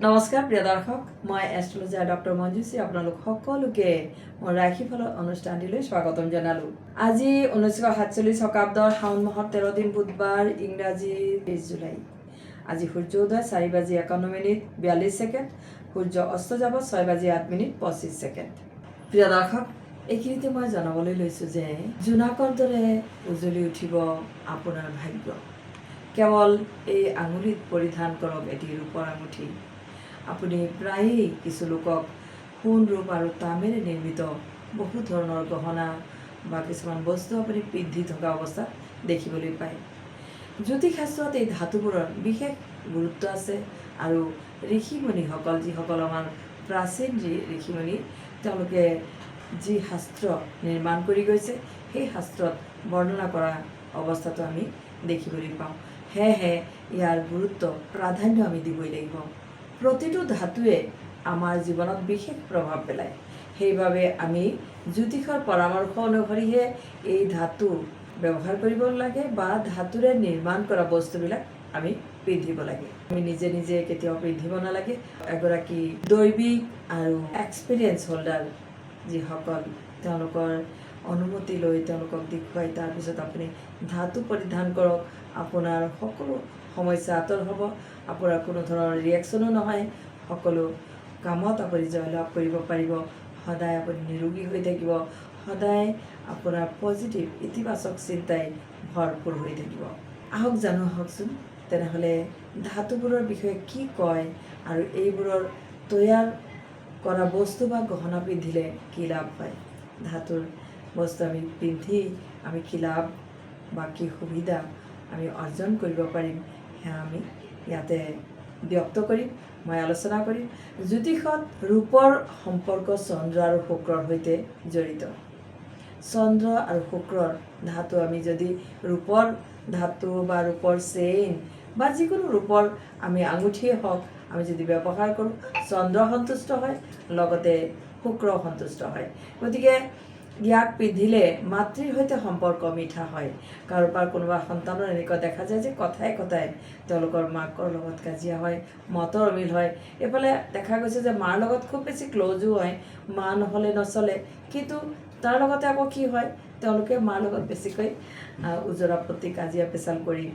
নমস্কাৰ প্ৰিয় দৰ্শক, মই এষ্ট্ৰলজাৰ ডক্টৰ মঞ্জুশ্ৰী আপোনালোক সকলোকে মোৰ ৰাশিফল অনুষ্ঠানটিলৈ স্বাগতম জনালোঁ। আজি 1947 শকাব্দৰ শাওণ মাহৰ 13 দিন বুধবাৰ, ইংৰাজী 20 জুলাই। আজি সূৰ্যোদয় 4:51:42, সূৰ্য অস্ত যাব 6:08:25। প্ৰিয় দৰ্শক, এইখিনিতে মই জনাবলৈ লৈছোঁ যে জোনাকৰ দৰে উজ্বলি উঠিব আপোনাৰ ভাগ্য। কেৱল এই আঙুলিত পৰিধান কৰক এটি ৰূপৰ আঙুঠি। আপুনি প্ৰায়েই কিছু লোকক সোণ, ৰূপ আৰু তামেৰে নিৰ্মিত বহু ধৰণৰ গহনা বা কিছুমান বস্তু আপুনি পিন্ধি থকা অৱস্থাত দেখিবলৈ পায়। জ্যোতিষশাস্ত্ৰত এই ধাতুবোৰৰ বিশেষ গুৰুত্ব আছে আৰু ঋষিমুনিসকল, যিসকল আমাৰ প্ৰাচীন ঋষিমুনি, তেওঁলোকে যি শাস্ত্ৰ নিৰ্মাণ কৰি গৈছে সেই শাস্ত্ৰত বৰ্ণনা কৰা অৱস্থাটো আমি দেখিবলৈ পাওঁ। সেয়েহে ইয়াৰ গুৰুত্ব প্ৰাধান্য আমি দিবই লাগিব। প্ৰতিটো ধাতুৱে আমাৰ জীৱনত বিশেষ প্ৰভাৱ পেলায়। সেইবাবে আমি জ্যোতিষৰ পৰামৰ্শ অনুসৰিহে এই ধাতু ব্যৱহাৰ কৰিব লাগে বা ধাতুৰে নিৰ্মাণ কৰা বস্তুবিলাক আমি পিন্ধিব লাগে। আমি নিজে নিজে কেতিয়াও পিন্ধিব নালাগে। এগৰাকী দৈবিক আৰু এক্সপিৰিয়েঞ্চ হোল্ডাৰ যিসকল, তেওঁলোকৰ অনুমতি লৈ তেওঁলোকক দেখুৱাই তাৰপিছত আপুনি ধাতু পৰিধান কৰক। আপোনাৰ সকলো সমস্যা আঁতৰ হ'ব, আপোনাৰ কোনো ধৰণৰ ৰিয়েকশ্যনো নহয়, সকলো কামত আপুনি জয়লাভ কৰিব পাৰিব। সদায় আপুনি নিৰোগী হৈ থাকিব, সদায় আপোনাৰ পজিটিভ ইতিবাচক চিন্তাই ভৰপূৰ হৈ থাকিব। আহকচোন তেনেহ'লে ধাতুবোৰৰ বিষয়ে কি কয় আৰু এইবোৰৰ তৈয়াৰ কৰা বস্তু বা গহনা পিন্ধিলে কি লাভ হয়, ধাতুৰ বস্তু আমি পিন্ধি আমি কি লাভ বা কি সুবিধা আমি অৰ্জন কৰিব পাৰিম, সেয়া আমি ইয়াতে ব্যক্ত কৰিম, মই আলোচনা কৰিম। জ্যোতিষত ৰূপৰ সম্পৰ্ক চন্দ্ৰ আৰু শুক্ৰৰ সৈতে জড়িত। চন্দ্ৰ আৰু শুক্ৰৰ ধাতু আমি যদি ৰূপৰ ধাতু বা ৰূপৰ চেইন বা যিকোনো ৰূপৰ আমি আঙুঠিয়ে হওক আমি যদি ব্যৱহাৰ কৰোঁ, চন্দ্ৰ সন্তুষ্ট হয়, লগতে শুক্ৰ সন্তুষ্ট হয়। গতিকে ইয়াক পিন্ধিলে মাতৃৰ সৈতে সম্পৰ্ক মিঠা হয়। কাৰোবাৰ কোনোবা সন্তানৰ এনেকুৱা দেখা যায় যে কথাই কথাই তেওঁলোকৰ মাকৰ লগত কাজিয়া হয়, মতৰ অমিল হয়। এইফালে দেখা গৈছে যে মাৰ লগত খুব বেছি ক্ল'জো হয়, মা নহ'লে নচলে, কিন্তু তাৰ লগতে আকৌ কি হয়, তেওঁলোকে মাৰ লগত বেছিকৈ ওজৰা প্ৰতি কাজিয়া পেচাল কৰি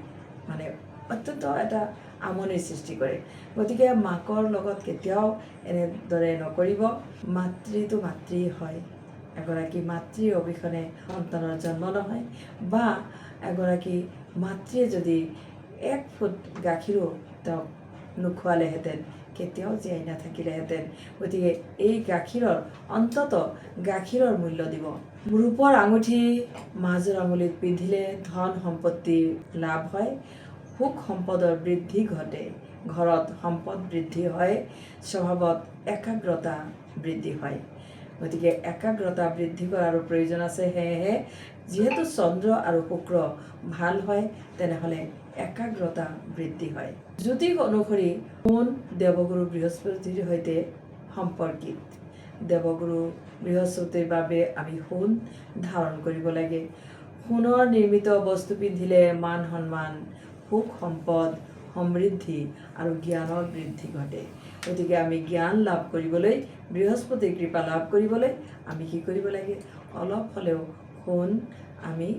মানে অত্যন্ত এটা আমনিৰ সৃষ্টি কৰে। গতিকে মাকৰ লগত কেতিয়াও এনেদৰে নকৰিব। মাতৃটো মাতৃ হয়। এগৰাকী মাতৃৰ অবিহনে সন্তানৰ জন্ম নহয়, বা এগৰাকী মাতৃয়ে যদি 1 ফুট গাখীৰো তেওঁক নোখোৱালেহেঁতেন কেতিয়াও জীয়াই নাথাকিলেহেঁতেন। গতিকে এই গাখীৰৰ গাখীৰৰ মূল্য দিব। ৰূপৰ আঙুঠি মাজৰ আঙুলিত পিন্ধিলে ধন সম্পত্তি লাভ হয়, সুখ সম্পদৰ বৃদ্ধি ঘটে, ঘৰত সম্পদ বৃদ্ধি হয়, স্বভাৱত একাগ্ৰতা বৃদ্ধি হয়। গতিকে একাগ্ৰতা বৃদ্ধি কৰাৰো প্ৰয়োজন আছে। সেয়েহে যিহেতু চন্দ্ৰ আৰু শুক্ৰ ভাল হয়, তেনেহ'লে একাগ্ৰতা বৃদ্ধি হয়। জ্যোতিষ অনুসৰি সোণ দেৱগুৰু বৃহস্পতিৰ সৈতে সম্পৰ্কিত। দেৱগুৰু বৃহস্পতিৰ বাবে আমি সোণ ধাৰণ কৰিব লাগে। সোণৰ নিৰ্মিত বস্তু পিন্ধিলে মান সন্মান, সুখ সম্পদ, সমৃদ্ধি আৰু জ্ঞানৰ বৃদ্ধি ঘটে। গতিকে আমি জ্ঞান লাভ কৰিবলৈ, বৃহস্পতিৰ কৃপা লাভ কৰিবলৈ আমি কি কৰিব লাগে, অলপ হ'লেও সোণ আমি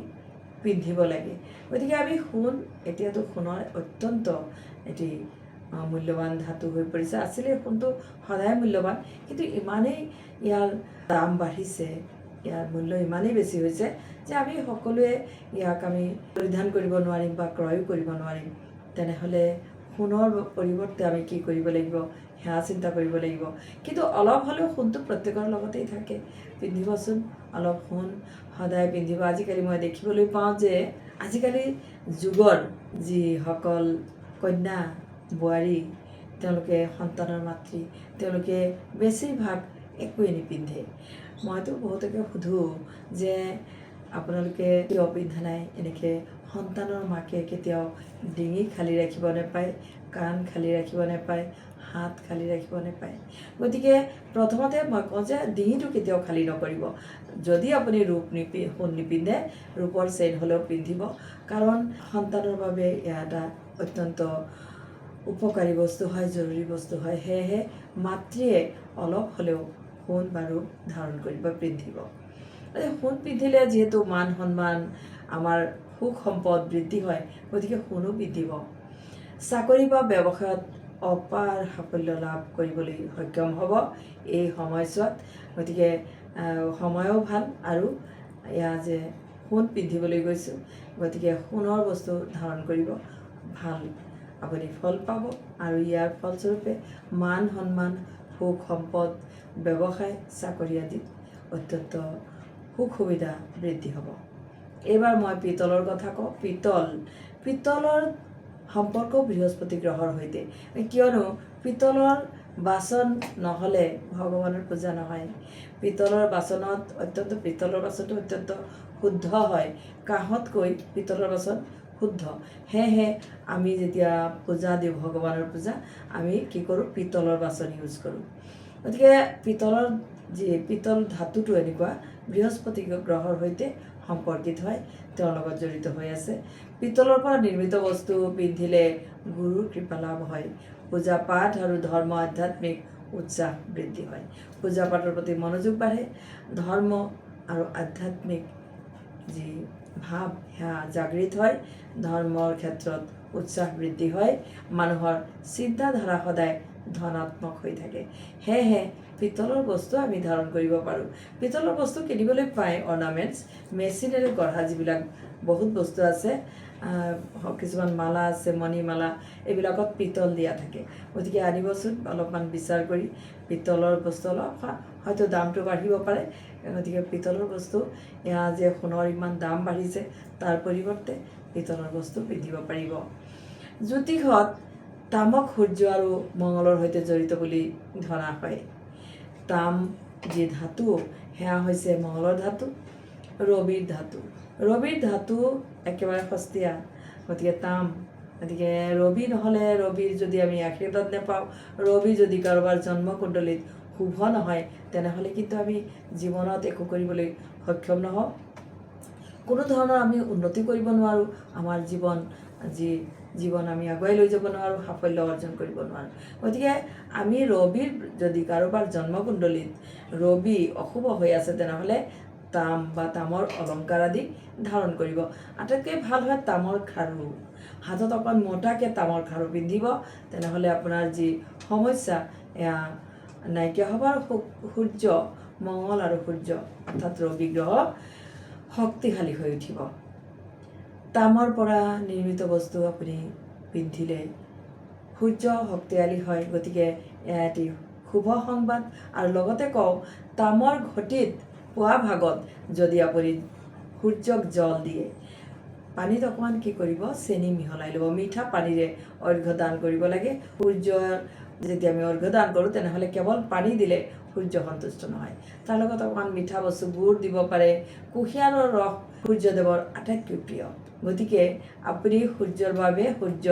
পিন্ধিব লাগে। গতিকে আমি সোণ, এতিয়াতো সোণৰ অত্যন্ত এটি মূল্যৱান ধাতু হৈ পৰিছে। আছিলে সোণটো সদায় মূল্যৱান, কিন্তু ইমানেই ইয়াৰ দাম বাঢ়িছে, ইয়াৰ মূল্য ইমানেই বেছি হৈছে যে আমি সকলোৱে ইয়াক আমি পৰিধান কৰিব নোৱাৰিম বা ক্ৰয়ো কৰিব নোৱাৰিম। তেনেহ'লে সোণৰ পৰিৱৰ্তে আমি কি কৰিব লাগিব, সেয়া চিন্তা কৰিব লাগিব। কিন্তু অলপ হ'লেও সোণটো প্ৰত্যেকৰ লগতেই থাকে। পিন্ধিবচোন অলপ সোণ, সদায় পিন্ধিব। আজিকালি মই দেখিবলৈ পাওঁ যে আজিকালি যুগৰ যিসকল কন্যা বোৱাৰী, তেওঁলোকে সন্তানৰ মাতৃ, তেওঁলোকে বেছিভাগ একোৱে নিপিন্ধে। মইতো বহুতকে সোধোঁ যে আপোনালোকে কিয় পিন্ধা নাই। এনেকৈ সন্তানৰ মাকে কেতিয়াও ডিঙি খালী ৰাখিব নাপায়, কাণ খালী ৰাখিব নাপায়, হাত খালী ৰাখিব নাপায়। গতিকে প্ৰথমতে মই কওঁ যে ডিঙিটো কেতিয়াও খালী নকৰিব। যদি আপুনি সোণ নিপিন্ধে, ৰূপৰ চেইন হ'লেও পিন্ধিব, কাৰণ সন্তানৰ বাবে এয়া এটা অত্যন্ত উপকাৰী বস্তু হয়, জৰুৰী বস্তু হয়। সেয়েহে মাতৃয়ে অলপ হ'লেও সোণ বাৰু ধাৰণ কৰিব, পিন্ধিব। সোণ পিন্ধিলে যিহেতু মান সন্মান, আমাৰ সুখ সম্পদ বৃদ্ধি হয়, গতিকে সোণো পিন্ধিব। চাকৰি বা ব্যৱসায়ত অপাৰ সাফল্য লাভ কৰিবলৈ সক্ষম হ'ব এই সময়ছোৱাত। গতিকে সময়ো ভাল, আৰু এয়া যে সোণ পিন্ধিবলৈ গৈছোঁ, গতিকে সোণৰ বস্তু ধাৰণ কৰিব, ভাল আপুনি ফল পাব। আৰু ইয়াৰ ফলস্বৰূপে মান সন্মান, সুখ সম্পদ, ব্যৱসায় চাকৰি আদিত অত্যন্ত সুখ সুবিধা বৃদ্ধি হ'ব। এইবাৰ মই পিতলৰ কথা কওঁ। পিতলৰ সম্পৰ্ক বৃহস্পতি গ্ৰহৰ সৈতে, কিয়নো পিতলৰ বাচন নহ'লে ভগৱানৰ পূজা নহয়। পিতলৰ বাচনটো অত্যন্ত শুদ্ধ হয়, কাঁহতকৈ পিতলৰ বাচন শুদ্ধ। সেয়েহে আমি যেতিয়া পূজা দিওঁ, ভগৱানৰ পূজা, আমি কি কৰোঁ, পিতলৰ বাচন ইউজ কৰোঁ। গতিকে পিতল ধাতুটো এনেকুৱা বৃহস্পতি গ্ৰহৰ সৈতে সম্পৰ্কিত হয়, তেওঁৰ লগত জড়িত হৈ আছে। পিতলৰ পৰা নিৰ্মিত বস্তু পিন্ধিলে গুৰুৰ কৃপা লাভ হয়। পূজা পাঠ আৰু ধৰ্ম আধ্যাত্মিক উৎসাহ বৃদ্ধি হয়। পূজা পাঠৰ প্ৰতি মনোযোগ বাঢ়ে, ধৰ্ম আৰু আধ্যাত্মিক যি ভাৱ সেয়া জাগৃত হয়, ধৰ্মৰ ক্ষেত্ৰত উৎসাহ বৃদ্ধি হয়, মানুহৰ চিন্তাধাৰা সদায় ধনাত্মক হৈ থাকে। সেয়েহে পিতলৰ বস্তু আমি ধাৰণ কৰিব পাৰোঁ। পিতলৰ বস্তু কিনিবলৈ পায়, অৰ্নামেণ্টছ, মেচিনেৰে গঢ়া যিবিলাক বহুত বস্তু আছে, কিছুমান মালা আছে, মণিমালা, এইবিলাকত পিতল দিয়া থাকে। গতিকে আনিবচোন অলপমান বিচাৰ কৰি। পিতলৰ বস্তু অলপ হয়তো দামটো বাঢ়িব পাৰে, গতিকে পিতলৰ বস্তু, এয়া যে সোণৰ ইমান দাম বাঢ়িছে, তাৰ পৰিৱৰ্তে পিতলৰ বস্তু পিন্ধিব পাৰিব। জ্যোতিষত তামক সূৰ্য আৰু মঙ্গলৰ সৈতে জড়িত বুলি ধৰা হয়। তাম যি ধাতু, সেয়া হৈছে মঙ্গলৰ ধাতু, ৰবিৰ ধাতু। ৰবিৰ ধাতু একেবাৰে সস্তীয়া, গতিকে তাম। গতিকে ৰবি নহ'লে, ৰবিৰ যদি আমি আশীৰ্বাদ নাপাওঁ, ৰবি যদি কাৰোবাৰ জন্মকুণ্ডলীত শুভ নহয়, তেনেহ'লে কিন্তু আমি জীৱনত একো কৰিবলৈ সক্ষম নহওঁ, কোনো ধৰণৰ আমি উন্নতি কৰিব নোৱাৰোঁ, আমাৰ জীৱন আমি আগুৱাই লৈ যাব নোৱাৰোঁ, সাফল্য অৰ্জন কৰিব নোৱাৰোঁ। গতিকে আমি ৰবিৰ, যদি কাৰোবাৰ জন্মকুণ্ডলীত ৰবি অশুভ হৈ আছে, তেনেহ'লে তাম বা তামৰ অলংকাৰ আদি ধাৰণ কৰিব। আটাইতকৈ ভাল হয় তামৰ খাৰু, হাতত অকণ মোটাকৈ তামৰ খাৰু পিন্ধিব, তেনেহ'লে আপোনাৰ যি সমস্যা এয়া নাইকিয়া হ'ব। আৰু সূৰ্য, মঙ্গল আৰু সূৰ্য অৰ্থাৎ ৰবি গ্ৰহ শক্তিশালী হৈ উঠিব। তামৰ পৰা নিৰ্মিত বস্তু আপুনি পিন্ধিলে সূৰ্য শক্তিশালী হয়, গতিকে এয়া এটি শুভ সংবাদ। আৰু লগতে কওঁ, তামৰ ঘটিত পুৱা ভাগত যদি আপুনি সূৰ্যক জল দিয়ে, পানীত অকণমান কি কৰিব, চেনি মিহলাই ল'ব, মিঠা পানীৰে অৰ্ঘ্য দান কৰিব লাগে। সূৰ্যৰ যেতিয়া আমি অৰ্ঘ্য দান কৰোঁ, তেনেহ'লে কেৱল পানী দিলে সূৰ্য সন্তুষ্ট নহয়, তাৰ লগত অকণমান মিঠা বস্তু, গুড় দিব পাৰে। কুঁহিয়াৰৰ ৰস সূৰ্যদেৱৰ আটাইতকৈ প্ৰিয়। গতিকে আপুনি সূৰ্যৰ বাবে, সূৰ্য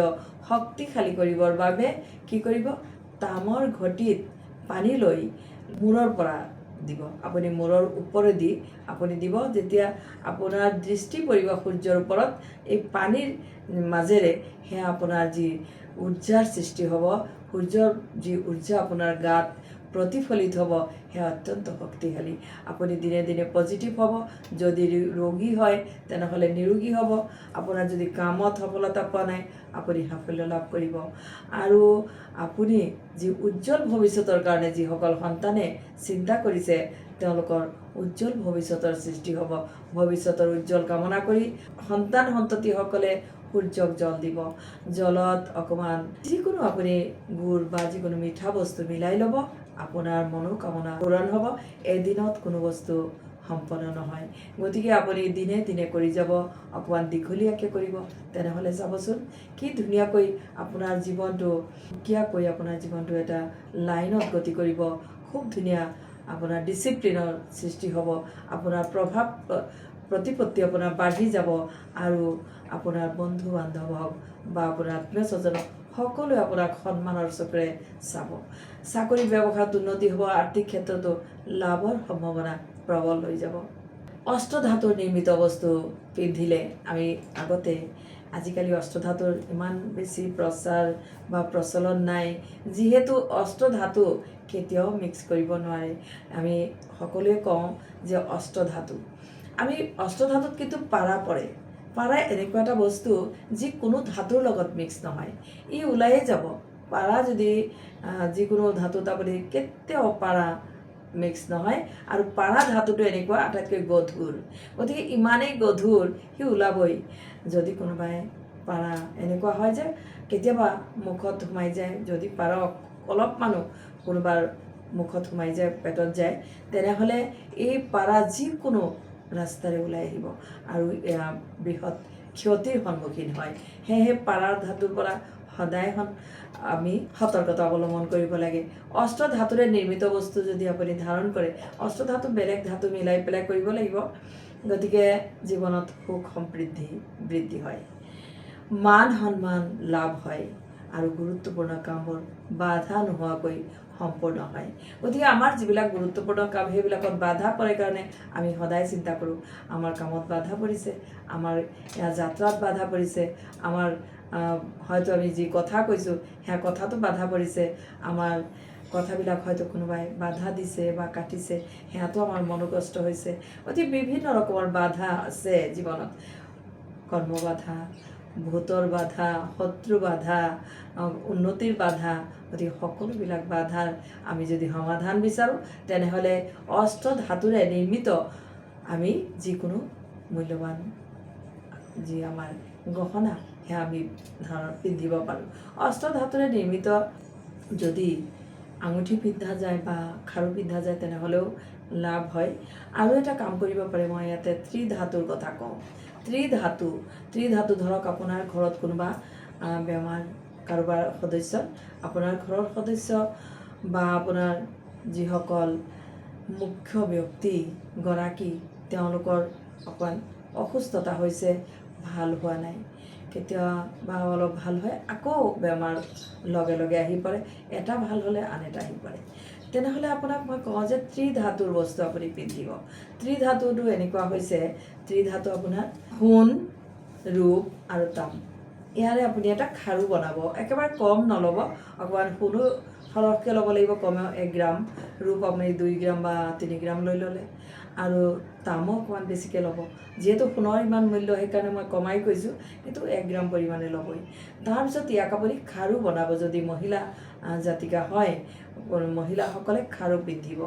শক্তিশালী কৰিবৰ বাবে কি কৰিব, তামৰ ঘটিত পানী লৈ মূৰৰ পৰা দিব। আপুনি মূৰৰ ওপৰেদি আপুনি দিব, যেতিয়া আপোনাৰ দৃষ্টি পৰিব সূৰ্যৰ ওপৰত, এই পানীৰ মাজেৰে সেয়া আপোনাৰ যি উৰ্জাৰ সৃষ্টি হ'ব, সূৰ্যৰ যি উৰ্জা আপোনাৰ গাত প্ৰতিফলিত হ'ব, সেয়া অত্যন্ত শক্তিশালী। আপুনি দিনে দিনে পজিটিভ হ'ব। যদি ৰোগী হয়, তেনেহ'লে নিৰোগী হ'ব। আপোনাৰ যদি কামত সফলতা পোৱা নাই, আপুনি সাফল্য লাভ কৰিব। আৰু আপুনি যি উজ্জ্বল ভৱিষ্যতৰ কাৰণে যিসকল সন্তানে চিন্তা কৰিছে, তেওঁলোকৰ উজ্জ্বল ভৱিষ্যতৰ সৃষ্টি হ'ব। ভৱিষ্যতৰ উজ্জ্বল কামনা কৰি সন্ততিসকলে সূৰ্যক জল দিব। জলত অকণমান যিকোনো আপুনি গুড় বা যিকোনো মিঠা বস্তু মিলাই ল'ব, আপোনাৰ মনোকামনা পূৰণ হ'ব। এদিনত কোনো বস্তু সম্পন্ন নহয়, গতিকে আপুনি দিনে দিনে কৰি যাব, অকণমান দীঘলীয়াকৈ কৰিব, তেনেহ'লে চাবচোন কি ধুনীয়াকৈ আপোনাৰ জীৱনটো এটা লাইনত গতি কৰিব। খুব ধুনীয়া আপোনাৰ ডিচিপ্লিনৰ সৃষ্টি হ'ব, আপোনাৰ প্ৰভাৱ প্ৰতিপত্তি আপোনাৰ বাঢ়ি যাব, আৰু আপোনাৰ বন্ধু বান্ধৱ হওক বা আপোনাৰ আত্মীয় স্বজনক সকলোৱে আপোনাক সন্মানৰ চকুৰে চাব। চাকৰি ব্যৱসায়ত উন্নতি হ'ব, আৰ্থিক ক্ষেত্ৰতো লাভৰ সম্ভাৱনা প্ৰবল হৈ যাব। অষ্টধাতুৰ নিৰ্মিত বস্তু পিন্ধিলে, আমি আগতে আজিকালি অষ্টধাতুৰ ইমান বেছি প্ৰচাৰ বা প্ৰচলন নাই, যিহেতু অষ্টধাতু কেতিয়াও মিক্স কৰিব নোৱাৰে। আমি সকলোৱে কওঁ যে অষ্টধাতু, আমি অষ্টধাতুত কিন্তু পাৰা পৰে। পাৰা এনেকুৱা এটা বস্তু যি কোনো ধাতুৰ লগত মিক্স নহয়, ই ওলায়ে যাব। পাৰা যদি যিকোনো ধাতুত আপুনি কেতিয়াও পাৰা মিক্স নহয়, আৰু পাৰা ধাতুটো এনেকুৱা আটাইতকৈ গধুৰ, গতিকে ইমানেই গধুৰ সি ওলাবই। যদি কোনোবাই পাৰা এনেকুৱা হয় যে কেতিয়াবা মুখত সোমাই যায়, যদি পাৰ অলপমানো কোনোবাৰ মুখত সোমাই যায়, পেটত যায়, তেনেহ'লে এই পাৰা যিকোনো ৰাস্তাৰে ওলাই আহিব আৰু এয়া বৃহৎ ক্ষতিৰ সন্মুখীন হয়। সেয়েহে পাৰাৰ ধাতুৰ পৰা সদায় আমি সতৰ্কতা অৱলম্বন কৰিব লাগে। অষ্টধাতুৰে নিৰ্মিত বস্তু যদি আপুনি ধাৰণ কৰে, অষ্টধাতু বেলেগ ধাতু মিলাই পেলাই কৰিব লাগিব, গতিকে জীৱনত সুখ সমৃদ্ধি বৃদ্ধি হয়, মান সন্মান লাভ হয় আৰু গুৰুত্বপূৰ্ণ কামবোৰ বাধা নোহোৱাকৈ সম্পূৰ্ণ হয়। গতিকে আমাৰ যিবিলাক গুৰুত্বপূৰ্ণ কাম সেইবিলাকত বাধা পৰে কাৰণে আমি সদায় চিন্তা কৰোঁ, আমাৰ কামত বাধা পৰিছে, আমাৰ যাত্ৰাত বাধা পৰিছে, আমাৰ হয়তো আমি যি কথা কৈছোঁ সেয়া কথাটো বাধা পৰিছে, আমাৰ কথাবিলাক হয়তো কোনোবাই বাধা দিছে বা কাটিছে, সেয়াতো আমাৰ মনোকষ্ট হৈছে। গতিকে বিভিন্ন ৰকমৰ বাধা আছে জীৱনত, কৰ্ম বাধা, ভূতৰ বাধা, শত্ৰু বাধা, উন্নতিৰ বাধা। গতিকে সকলোবিলাক বাধাৰ আমি যদি সমাধান বিচাৰোঁ, তেনেহ'লে অষ্টধাতুৰে নিৰ্মিত আমি যিকোনো মূল্যৱান যি আমাৰ গহনা সেয়া আমি পিন্ধিব পাৰোঁ। অষ্টধাতুৰে নিৰ্মিত যদি আঙুঠি পিন্ধা যায় বা খাৰু পিন্ধা যায়, তেনেহ'লেও লাভ হয়। আৰু এটা কাম কৰিব পাৰে, মই ইয়াতে ত্ৰিধাতুৰ কথা কওঁ। ত্ৰিধাতু ধৰক আপোনাৰ ঘৰত কোনোবা বেমাৰ, কাৰোবাৰ সদস্য, আপোনাৰ ঘৰৰ সদস্য বা আপোনাৰ যিসকল মুখ্য ব্যক্তিগৰাকী, তেওঁলোকৰ অকণমান অসুস্থতা হৈছে, ভাল হোৱা নাই, কেতিয়াবা অলপ ভাল হয়, আকৌ বেমাৰ লগে লগে আহি পৰে, এটা ভাল হ'লে আন এটা আহি পৰে, তেনেহ'লে আপোনাক মই কওঁ যে ত্ৰিধাতুৰ বস্তু আপুনি পিন্ধিব। ত্ৰিধাতুটো এনেকুৱা হৈছে, ত্ৰিধাতু আপোনাৰ সোণ, ৰূপ আৰু তাম, ইয়াৰে আপুনি এটা খাৰু বনাব। একেবাৰে কম নল'ব, অকণমান সোণো সৰহকৈ ল'ব লাগিব, কমেও 1 গ্ৰাম, ৰূপ আপুনি 2 গ্ৰাম বা 3 গ্ৰাম লৈ ল'লে, আৰু তামো অকণমান বেছিকৈ ল'ব। যিহেতু সোণৰ ইমান মূল্য সেইকাৰণে মই কমাই কৈছোঁ, কিন্তু 1 গ্ৰাম পৰিমাণে ল'বই। তাৰপিছত ইয়াক আপুনি খাৰু বনাব। যদি মহিলা জাতিকা হয়, মহিলাসকলে খাৰু পিন্ধিব।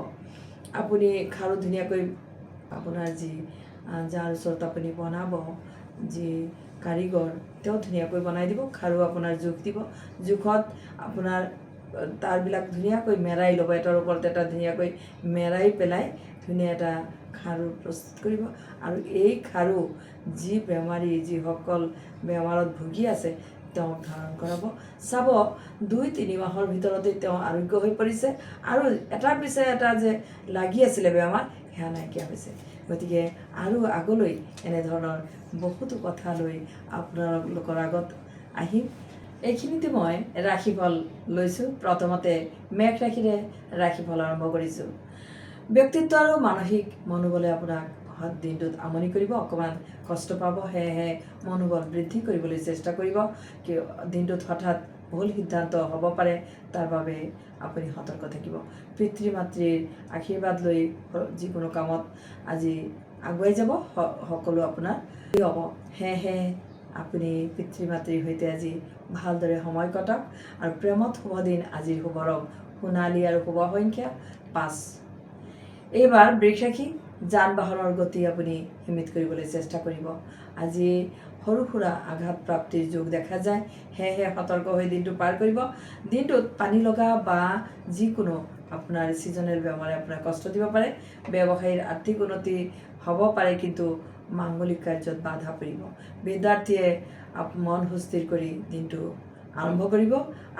আপুনি খাৰু ধুনীয়াকৈ আপোনাৰ যাৰ ওচৰত আপুনি বনাব, যি কাৰিকৰ, তেওঁ ধুনীয়াকৈ বনাই দিব। খাৰু আপোনাৰ জোখ দিব, জোখত আপোনাৰ তাৰবিলাক ধুনীয়াকৈ মেৰাই ল'ব, এটাৰ ওপৰত এটা ধুনীয়াকৈ মেৰাই পেলাই ধুনীয়া এটা খাৰু প্ৰস্তুত কৰিব। আৰু এই খাৰু যি বেমাৰী, যিসকল বেমাৰত ভুগি আছে, তেওঁক ধাৰণ কৰাব। চাব 2-3 মাহৰ ভিতৰতেই তেওঁ আৰোগ্য হৈ পৰিছে, আৰু এটাৰ পিছত এটা যে লাগি আছিলে বেমাৰ, সেয়া নাইকিয়া হৈছে। গতিকে আৰু আগলৈ এনেধৰণৰ বহুতো কথা লৈ আপোনালোকৰ আগত আহিম। এইখিনিতে মই ৰাশিফল লৈছোঁ। প্ৰথমতে মেঘ ৰাশিৰে ৰাশিফল আৰম্ভ কৰিছোঁ। ব্যক্তিত্ব আৰু মানসিক মনোবলে আপোনাক দিনটোত আমনি কৰিব, অকণমান কষ্ট পাব, সেয়েহে মনোবল বৃদ্ধি কৰিবলৈ চেষ্টা কৰিব। দিনটোত হঠাৎ ভুল সিদ্ধান্ত হ'ব পাৰে, তাৰ বাবে আপুনি সতৰ্ক থাকিব। পিতৃ মাতৃৰ আশীৰ্বাদ লৈ যিকোনো কামত আজি আগুৱাই যাব, সকলো আপোনাৰ হ'ব। সেয়েহে আপুনি পিতৃ মাতৃৰ সৈতে আজি ভালদৰে সময় কটাওক। আৰু প্ৰেমত শুভ দিন, আজিৰ শুভ ৰং সোণালী আৰু শুভ সংখ্যা 5। এইবাৰ বৃষ ৰাশি, যান বাহনৰ গতি আপুনি সীমিত কৰিবলৈ চেষ্টা কৰিব। আজি সৰু সুৰা আঘাত প্ৰাপ্তিৰ যোগ দেখা যায়, সেয়েহে সতৰ্ক হৈ দিনটো পাৰ কৰিব। দিনটোত পানী লগা বা যিকোনো আপোনাৰ ছিজনেল বেমাৰে আপোনাক কষ্ট দিব পাৰে। ব্যৱসায়ীৰ আৰ্থিক উন্নতি হ'ব পাৰে, কিন্তু মাংগলিক কাৰ্যত বাধা পৰিব। বিদ্যাৰ্থীয়ে মন সুস্থিৰ কৰি দিনটো আৰম্ভ কৰিব।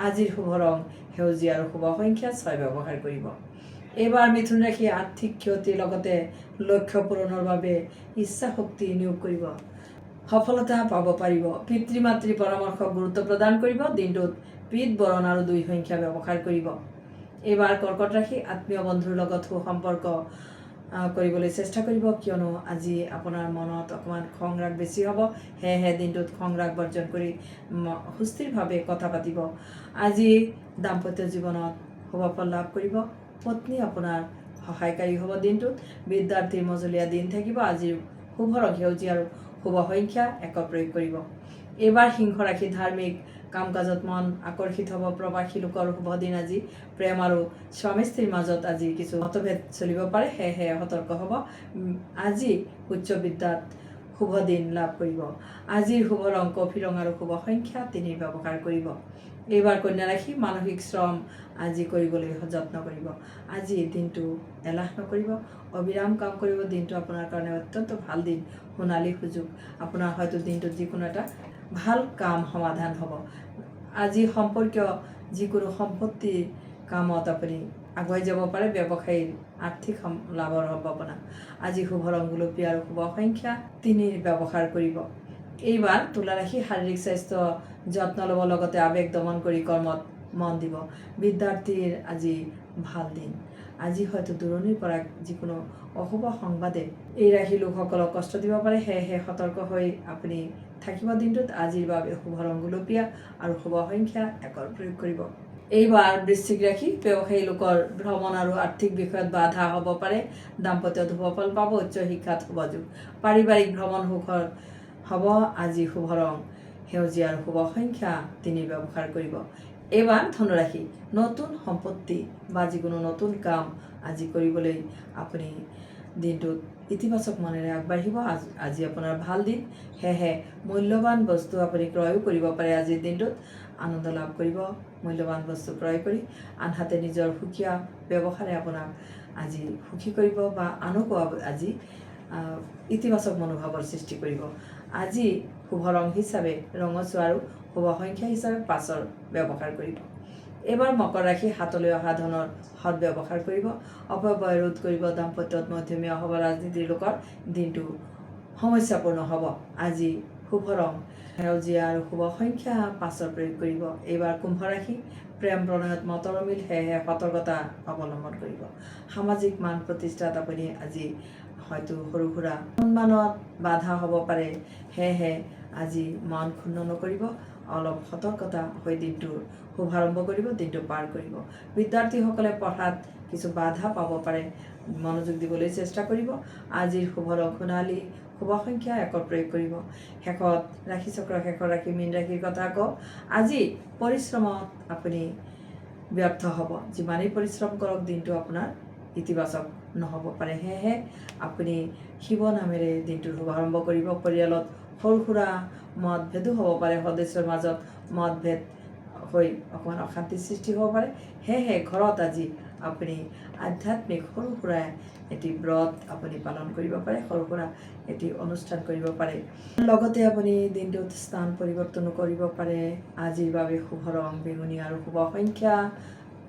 আজিৰ শুভ ৰং সেউজীয়া আৰু শুভ সংখ্যা 6 ব্যৱহাৰ কৰিব। এইবাৰ মিথুন ৰাশি, আৰ্থিক ক্ষতিৰ লগতে লক্ষ্য পূৰণৰ বাবে ইচ্ছা শক্তি নিয়োগ কৰিব, সফলতা পাব পাৰিব। পিতৃ মাতৃৰ পৰামৰ্শক গুৰুত্ব প্ৰদান কৰিব। দিনটোত পিত বৰণ আৰু 2 সংখ্যা ব্যৱহাৰ কৰিব। এইবাৰ কৰ্কট ৰাশি, আত্মীয় বন্ধুৰ লগত সুসম্পৰ্ক কৰিবলৈ চেষ্টা কৰিব, কিয়নো আজি আপোনাৰ মনত অকণমান খং ৰাগ বেছি হ'ব। সেয়েহে দিনটোত খং ৰাগ বৰ্জন কৰি সুস্থিৰভাৱে কথা পাতিব। আজি দাম্পত্য জীৱনত শুভ ফল লাভ কৰিব। পত্নী আপোনাৰ সহায়কাৰী হ'ব দিনটোত। বিদ্যাৰ্থীৰ মজলীয়া দিন থাকিব। আজিৰ শুভ ৰং সেউজীয়া আৰু শুভ সংখ্যা 1 প্ৰয়োগ কৰিব। এইবাৰ সিংহ ৰাশি ধাৰ্মিক কাম কাজত মন আকৰ্ষিত হ'ব। প্ৰবাসী লোকৰ শুভ দিন আজি। প্ৰেম আৰু স্বামী স্ত্ৰীৰ মাজত আজি কিছু মতভেদ চলিব পাৰে, সেয়েহে সতৰ্ক হ'ব। আজি উচ্চ বিদ্যাত শুভ দিন লাভ কৰিব। আজিৰ শুভ ৰং কফি ৰং আৰু শুভ সংখ্যা 3 ব্যৱহাৰ কৰিব। এইবাৰ কন্যা ৰাশি মানসিক শ্ৰম আজি কৰিবলৈ যত্ন কৰিব। আজি দিনটো এলাহ নকৰিব, অবিৰাম কাম কৰিব। দিনটো আপোনাৰ কাৰণে অত্যন্ত ভাল দিন, সোণালী সুযোগ। আপোনাৰ হয়তো দিনটোত যিকোনো এটা ভাল কাম সমাধান হ'ব। আজি সম্পৰ্কীয় যিকোনো সম্পত্তিৰ কামত আপুনি আগুৱাই যাব পাৰে। ব্যৱসায়ীৰ আৰ্থিক লাভৰ সম্ভাৱনা। আজি শুভ ৰং গুলপীয়া আৰু শুভ সংখ্যা 3 ব্যৱহাৰ কৰিব। এইবাৰ তুলা ৰাশি শাৰীৰিক স্বাস্থ্য যত্ন ল'ব, লগতে আৱেগ দমন কৰি কৰ্মত মন দিব। বিদ্যাৰ্থীৰ আজি ভাল দিন। আজি হয়তো দূৰণিৰ পৰা যিকোনো অশুভ সংবাদে এই ৰাশিৰ লোকসকলক কষ্ট দিব পাৰে, সেয়েহে সতৰ্ক হৈ আপুনি থাকিব দিনটোত। আজিৰ বাবে শুভ ৰং গুলপীয়া আৰু শুভ সংখ্যা 1 প্ৰয়োগ কৰিব। এইবাৰ বৃশ্চিক ৰাশি ব্যৱসায়ী লোকৰ ভ্ৰমণ আৰু আৰ্থিক বিষয়ত বাধা হ'ব পাৰে। দাম্পত্যত শুভ ফল পাব। উচ্চ শিক্ষাত শুভ যোগ। পাৰিবাৰিক ভ্ৰমণ সুখৰ হ'ব। আজি শুভ ৰং সেউজীয়া আৰু শুভ সংখ্যা 3 ব্যৱহাৰ কৰিব। এইবাৰ ধনুৰাশি নতুন সম্পত্তি বা যিকোনো নতুন কাম আজি কৰিবলৈ আপুনি দিনটোত ইতিবাচক মনেৰে আগবাঢ়িব। আজি আপোনাৰ ভাল দিন, সেয়েহে মূল্যৱান বস্তু আপুনি ক্ৰয়ো কৰিব পাৰে। আজিৰ দিনটোত আনন্দ লাভ কৰিব মূল্যৱান বস্তু ক্ৰয় কৰি। আনহাতে নিজৰ সুকীয়া ব্যৱহাৰে আপোনাক আজি সুখী কৰিব বা আনকো আজি ইতিবাচক মনোভাৱৰ সৃষ্টি কৰিব। আজি শুভ ৰং হিচাপে ৰঙচুৱা আৰু শুভ সংখ্যা হিচাপে 5 ব্যৱহাৰ কৰিব। এইবাৰ মকৰ ৰাশি হাতলৈ অহা ধনৰ সৎ ব্যৱহাৰ কৰিব। অপব্যয় ৰোধ কৰিব। দাম্পত্যত মধ্যমীয়া হ'ব। ৰাজনীতিৰ লোকৰ দিনটো সমস্যাপূৰ্ণ হ'ব। আজি শুভ ৰং সেউজীয়া আৰু শুভ সংখ্যা 5 প্ৰয়োগ কৰিব। এইবাৰ কুম্ভ ৰাশি প্ৰেম প্ৰণয়ত মতৰ অমিল, সেয়েহে সতৰ্কতা অৱলম্বন কৰিব। সামাজিক মান প্ৰতিষ্ঠাত আপুনি আজি হয়তো সৰু সুৰা সন্মানত বাধা হ'ব পাৰে, সেয়েহে আজি মন ক্ষুণ্ণ নকৰিব। অলপ সতৰ্কতা হৈ দিনটোৰ শুভাৰম্ভ কৰিব, দিনটো পাৰ কৰিব। বিদ্যাৰ্থীসকলে পঢ়াত কিছু বাধা পাব পাৰে, মনোযোগ দিবলৈ চেষ্টা কৰিব। আজিৰ শুভ ৰং সোণালী, শুভ সংখ্যা 1 প্ৰয়োগ কৰিব। শেষত ৰাশিচক্ৰৰ শেষৰ ৰাশি মীন ৰাশিৰ কথা কওঁ। আজি পৰিশ্ৰমত আপুনি ব্যৰ্থ হ'ব। যিমানেই পৰিশ্ৰম কৰক দিনটো আপোনাৰ ইতিবাচক নহ'ব পাৰে, সেয়েহে আপুনি শিৱ নামেৰে দিনটোৰ শুভাৰম্ভ কৰিব। পৰিয়ালত সৰু সুৰা মতভেদো হ'ব পাৰে। সদস্যৰ মাজত মতভেদ হৈ অকণমান অশান্তিৰ সৃষ্টি হ'ব পাৰে, সেয়েহে ঘৰত আজি আপুনি আধ্যাত্মিক সৰু সুৰা এটি ব্ৰত আপুনি পালন কৰিব পাৰে। সৰু সুৰা এটি অনুষ্ঠান কৰিব পাৰে। লগতে আপুনি দিনটোত স্থান পৰিৱৰ্তনো কৰিব পাৰে। আজিৰ বাবে শুভ ৰং বেঙুনীয়া আৰু শুভ সংখ্যা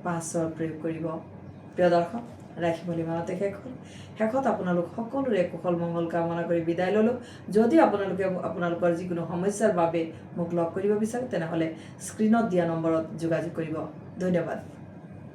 5 প্ৰয়োগ কৰিব। প্ৰিয় দৰ্শক, ৰাশিফল ইমানতে শেষত আপোনালোক সকলোৰে কুশল মংগল কামনা কৰি বিদায় ল'লোঁ। যদি আপোনালোকে আপোনালোকৰ যিকোনো সমস্যাৰ বাবে মোক লগ কৰিব বিচাৰে, তেনেহ'লে স্ক্ৰীণত দিয়া নম্বৰত যোগাযোগ কৰিব। ধন্যবাদ।